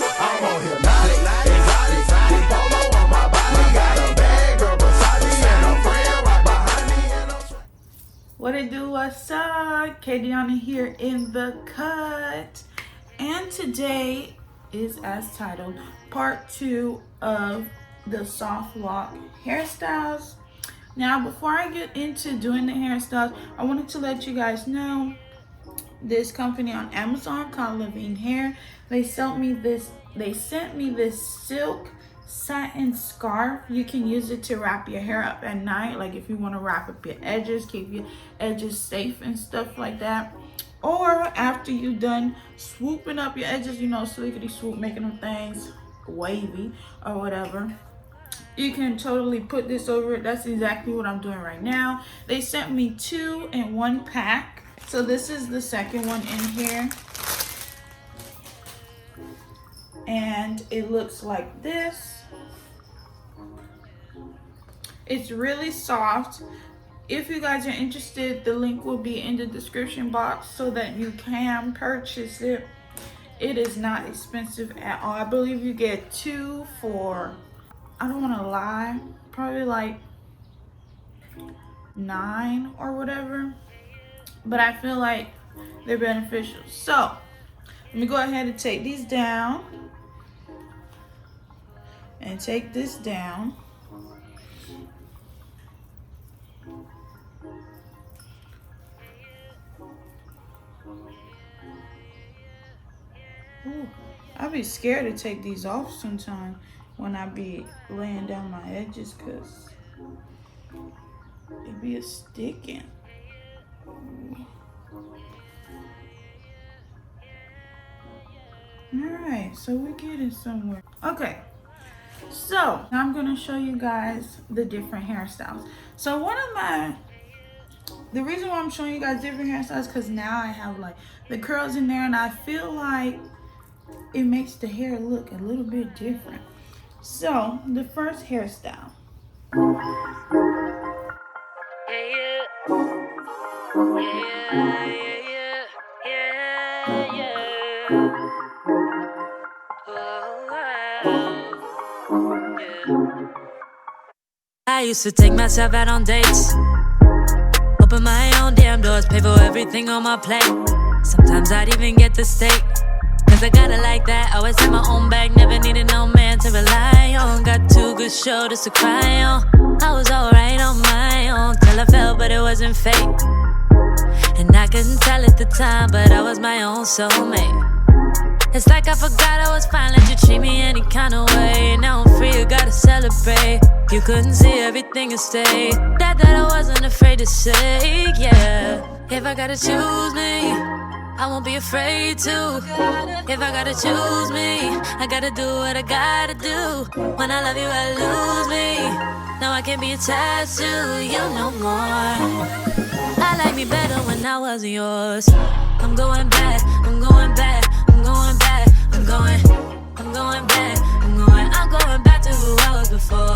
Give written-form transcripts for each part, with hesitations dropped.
I'm on hypnotic, exotic, with BOHO on my body. Got a bag, girl, beside me, and a friend right behind me. And what it do, what's up? KDiani here in the cut. And today is, as titled, part 2 of the soft lock hairstyles. Now, before I get into doing the hairstyles, I wanted to let you guys know this company on Amazon called Living Hair. They sent me this silk satin scarf. You can use it to wrap your hair up at night, like if you want to wrap up your edges, keep your edges safe and stuff like that. Or after you're done swooping up your edges, you know, slickety swoop, making them things wavy or whatever, you can totally put this over it. That's exactly what I'm doing right now. They sent me 2 in 1 pack. So this is the second one in here. And it looks like this. It's really soft. If you guys are interested, the link will be in the description box so that you can purchase it. It is not expensive at all. I believe you get 2 for, I don't want to lie, probably like $9 or whatever. But I feel like they're beneficial. So let me go ahead and take these down. And take this down. Ooh, I'd be scared to take these off sometime when I be laying down my edges, because it be a sticking. Alright, so we're getting somewhere. Okay, so I'm gonna show you guys the different hairstyles. So the reason why I'm showing you guys different hairstyles, because now I have like the curls in there, and I feel like it makes the hair look a little bit different. So the first hairstyle, I used to take myself out on dates, open my own damn doors, pay for everything on my plate. Sometimes I'd even get the steak, cause I got it like that. Always had my own bag, never needed no man to rely on. Got 2 good shoulders to cry on. I was alright on my own till I fell, but it wasn't fate. And I couldn't tell at the time, but I was my own soulmate. It's like I forgot I was fine, let you treat me any kind of way. Now I'm free, you gotta celebrate. You couldn't see everything and stay. That I wasn't afraid to say, yeah. If I gotta choose me, I won't be afraid to. If I gotta choose me, I gotta do what I gotta do. When I love you, I lose me. Now I can't be attached to you no more. I like me better when I wasn't yours. I'm going back, I'm going back, I'm going back, I'm going back, I'm going back to who I was before.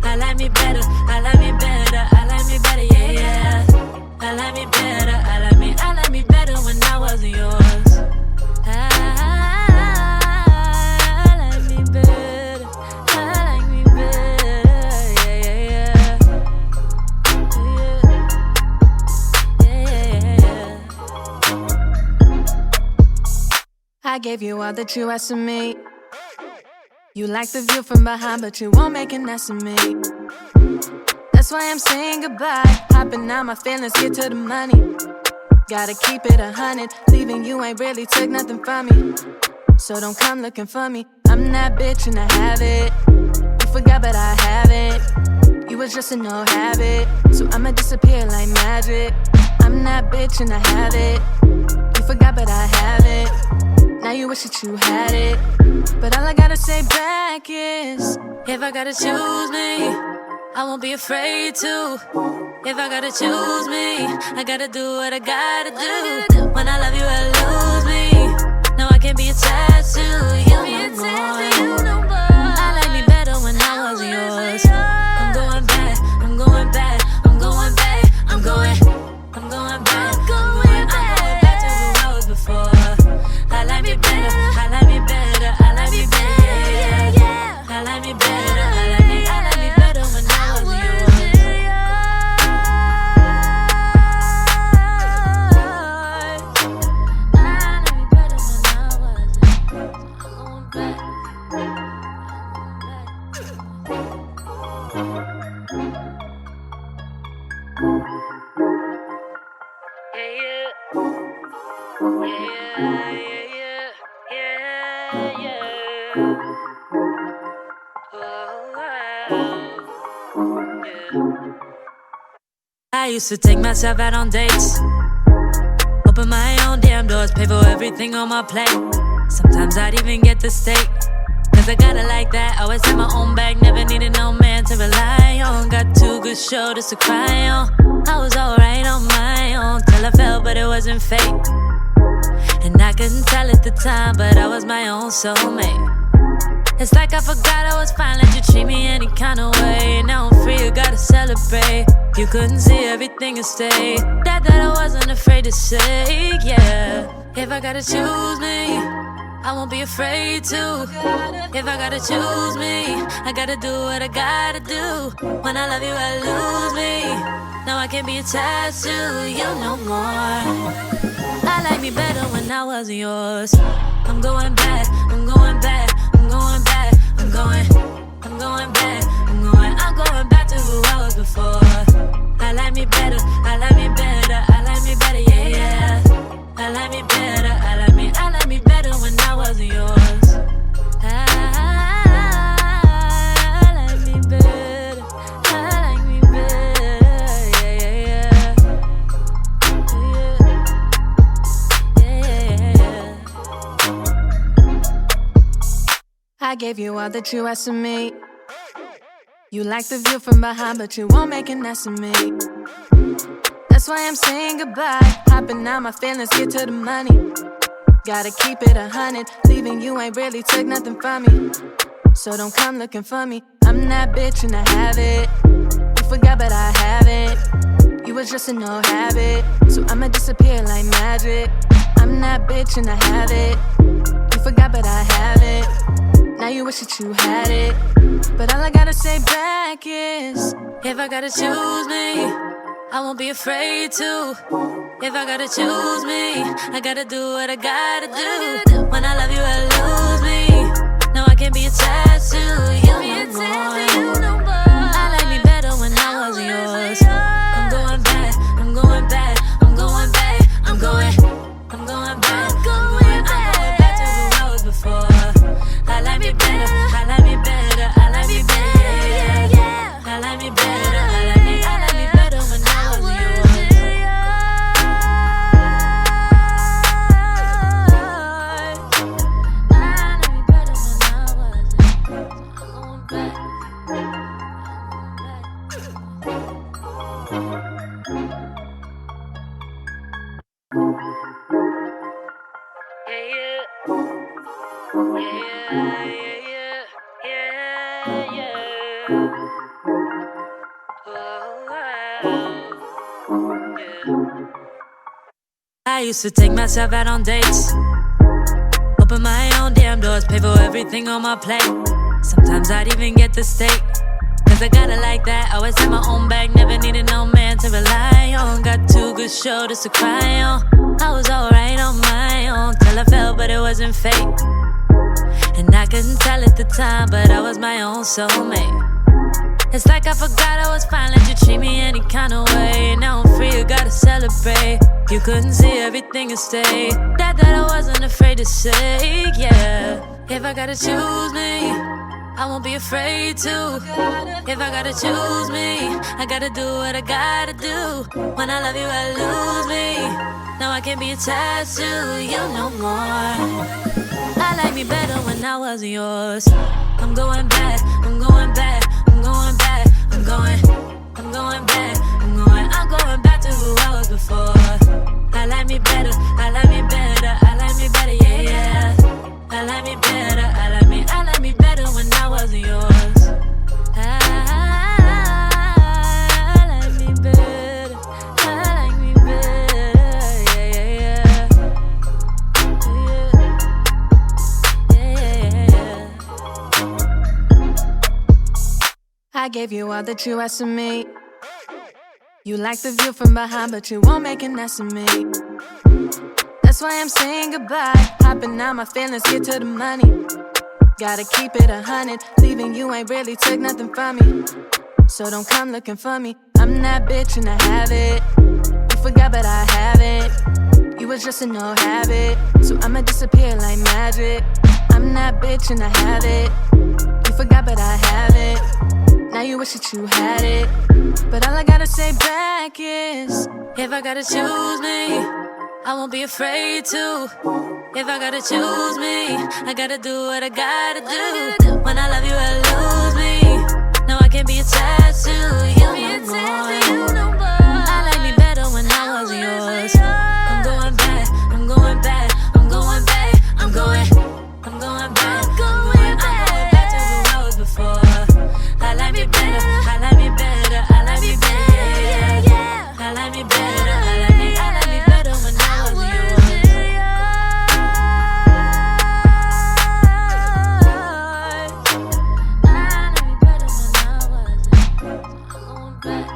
I like me better, I like me better, I like me better, yeah, yeah. I like me better, I like me better when I wasn't yours. I like me better, I like me better, yeah, yeah, yeah. I gave you all that you asked of me. You like the view from behind, but you won't make an ass of me. That's why I'm saying goodbye. Hopping out my feelings, get to the money. Gotta keep it 100. Leaving you ain't really took nothing from me. So don't come looking for me. I'm that bitch and I have it. You forgot but I haven't. You was just a no habit. So I'ma disappear like magic. I'm that bitch and I have it. You forgot but I haven't. Now you wish that you had it. But all I gotta say back is, if I gotta choose me, I won't be afraid to. If I gotta choose me, I gotta do what I gotta do. When I love you, I lose me. No, I can't be attached to you no more. I like me better when I wasn't yours. I'm going back, I'm going back, I'm going back, I'm going back, I'm going back to who I was before. I like me better, I like me better, I like I used to take myself out on dates, open my own damn doors, pay for everything on my plate. Sometimes I'd even get the steak, cause I got it like that. Always had my own bag, never needed no man to rely on. Got 2 good shoulders to cry on. I was alright on my own till I fell, but it wasn't fate. And I couldn't tell at the time, but I was my own soulmate. It's like I forgot I was fine, let you treat me any kind of way. Now I'm free, you gotta celebrate. You couldn't see everything and stay. That I wasn't afraid to say, yeah. If I gotta choose me, I won't be afraid to. If I gotta choose me, I gotta do what I gotta do. When I love you, I lose me. Now I can't be attached to you no more. I like me better when I wasn't yours. I'm going back, I'm going back, I'm going back, I'm going back, I'm going back to who I was before. I like me better, I like me better, I like me better, yeah, yeah. I like me better, I like me better when I wasn't yours. I like me better, I like me better, yeah, yeah. I gave you all that you asked of me. You like the view from behind, but you won't make an ass of me. That's why I'm saying goodbye. Hopping out my feelings, get to the money. Gotta keep it 100. Leaving you ain't really took nothing from me. So don't come looking for me. I'm that bitch and I have it. You forgot, but I haven't. You was just a no habit, so I'ma disappear like magic. I'm that bitch and I have it. You forgot, but I haven't. Now you wish that you had it. But all I gotta say back is, if I gotta choose me, I won't be afraid to. If I gotta choose me, I gotta do what I gotta do. When I love you, I lose me. No, I can't be attached to you no more. I like me better when I wasn't yours. I'm going back, I'm going back, I'm going back, I'm going back, I'm going back to who I was before. I like me better, I like me better, I like me better, yeah, yeah. I like me better, I like me better when I was yours. I like me better when I was yours. I'm going back. I used to take myself out on dates, open my own damn doors, pay for everything on my plate. Sometimes I'd even get the steak, cause I got it like that. Always had my own bag, never needed no man to rely on. Got 2 good shoulders to cry on. I was alright on my own till I fell, but it wasn't fate. And I couldn't tell at the time, but I was my own soulmate. It's like I forgot I was fine, let you treat me any kind of way. Now I'm free, you gotta celebrate. You couldn't see everything and stay. That I wasn't afraid to say, yeah. If I gotta choose me, I won't be afraid to. If I gotta choose me, I gotta do what I gotta do. When I love you, I lose me. Now I can't be attached to you no more. I like me better when I wasn't yours. I'm going back, I'm going back, I'm going back, I'm going back, I'm going back to who I was before. I like me better, I like me better, I like me better, yeah, yeah. I like me better, I like me better when I wasn't yours. I like me better, I like me better, yeah, yeah. I gave you all that you asked of me. You like the view from behind, but you won't make an ass of me. That's why I'm saying goodbye. Hopping out my feelings, get to the money. Gotta keep it 100. Leaving you ain't really took nothing from me. So don't come looking for me. I'm that bitch and I have it. You forgot, but I haven't. You was just an old habit, so I'ma disappear like magic. I'm that bitch and I have it. You forgot but I have it. Now you wish that you had it, but all I gotta say back is, if I gotta choose me, I won't be afraid to. If I gotta choose me, I gotta do what I gotta do. When I love you, I lose me. No, I can't be attached to you no more. I like me better when I was yours. I'm going back, I'm going back, I'm going back, I'm going back. I'm going back to who I was before. I like me better, I like me better, I like me better, yeah. I like me better, I like me better when I was yours. I like me better when I was yours. I'm going back.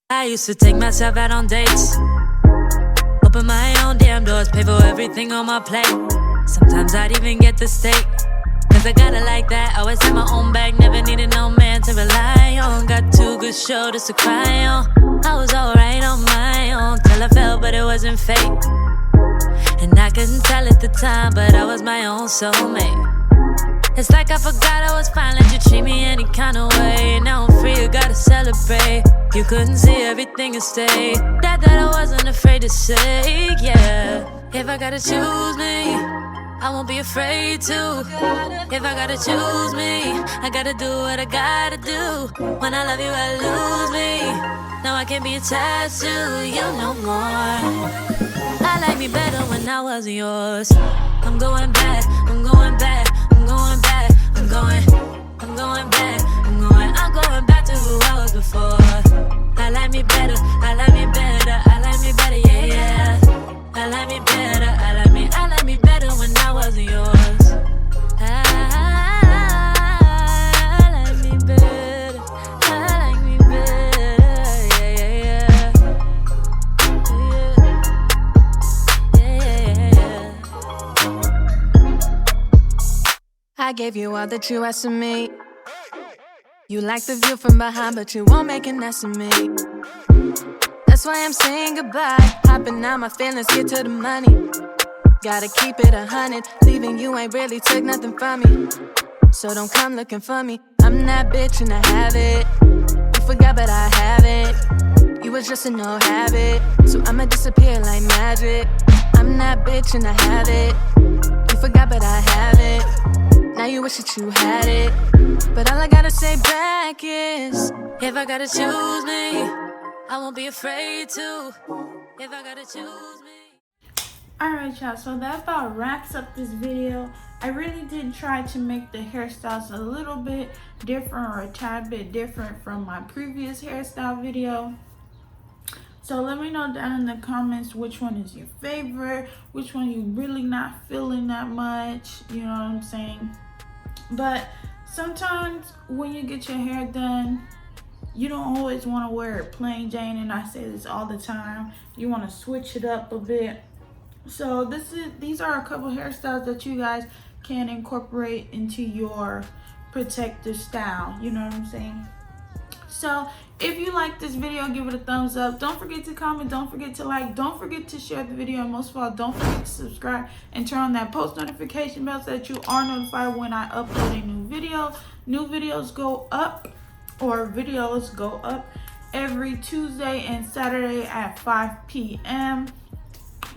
I used to take myself out on dates, open my own damn doors, pay for everything on my plate. Sometimes I'd even get the steak, cause I got it like that. Always had my own bag, never needed no man to rely on. Got two good shoulders to cry on. I was alright on my own till I fell, but it wasn't fate. And I couldn't tell at the time, but I was my own soulmate. It's like I forgot I was fine, let you treat me any kind of way. Now I'm free, you gotta celebrate. You couldn't see everything and stay. That I wasn't afraid to say, yeah. If I gotta choose me, I won't be afraid to. If I gotta choose me, I gotta do what I gotta do. When I love you, I lose me. Now I can't be attached to you no more. I like me better when I was yours. I'm going back, I'm going back, I'm going back, I'm going back, I'm going back to who I was before. I like me better, I like me better, I like me better, yeah, yeah. I like me better, I like me better when I was yours. I like me better, I like me better, yeah, yeah, yeah. I gave you all that you asked of me. You like the view from behind, but you won't make an ass of me. That's why I'm saying goodbye. Hopping out my feelings, get to the money. Gotta keep it 100. Leaving you ain't really took nothing from me. So don't come looking for me. I'm that bitch and I have it. You forgot but I haven't. You was just an old habit, so I'ma disappear like magic. I'm that bitch and I have it. You forgot but I haven't. Now you wish that you had it, but all I gotta say back is, if I gotta choose me, I won't be afraid to. If I gotta choose me. Alright y'all, so that about wraps up this video. I really did try to make the hairstyles a little bit different, or a tad bit different from my previous hairstyle video. So let me know down in the comments which one is your favorite, which one you really not feeling that much, you know what I'm saying? But sometimes when you get your hair done, you don't always want to wear it plain Jane, and I say this all the time. You want to switch it up a bit. So these are a couple hairstyles that you guys can incorporate into your protective style, you know what I'm saying? So if you like this video, give it a thumbs up. Don't forget to comment, don't forget to like, don't forget to share the video, and most of all, don't forget to subscribe and turn on that post notification bell so that you are notified when I upload a new video. New videos go up, or videos go up every Tuesday and Saturday at 5 p.m.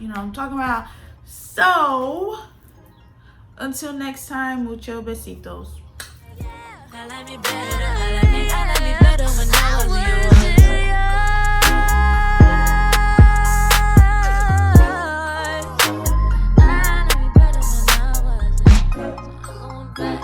You know what I'm talking about. So until next time, mucho besitos. I like me better, I like me better when I was yours. I like me better when I was yours. I'm going back.